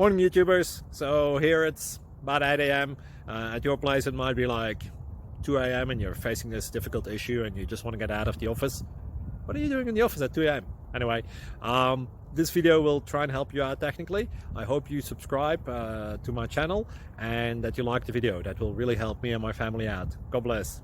Morning YouTubers. So here it's about 8 a.m. At your place it might be like 2 a.m. and you're facing this difficult issue and you just want to get out of the office. What are you doing in the office at 2 a.m.? Anyway, this video will try and help you out technically. I hope you subscribe to my channel and that you like the video. That will really help me and my family out. God bless.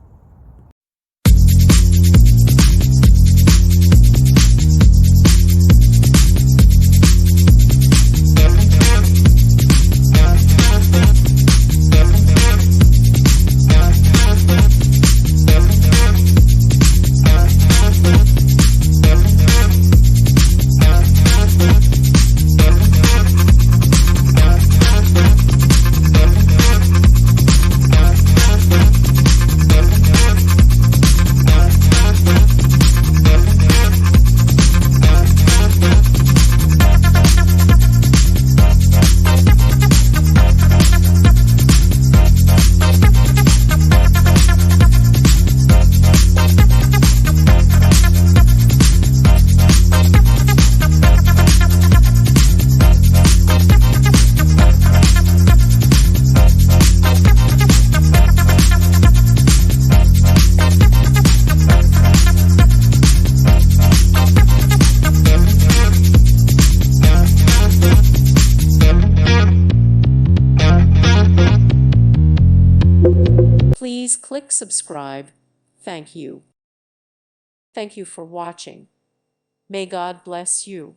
Please click subscribe. Thank you. Thank you for watching. May God bless you.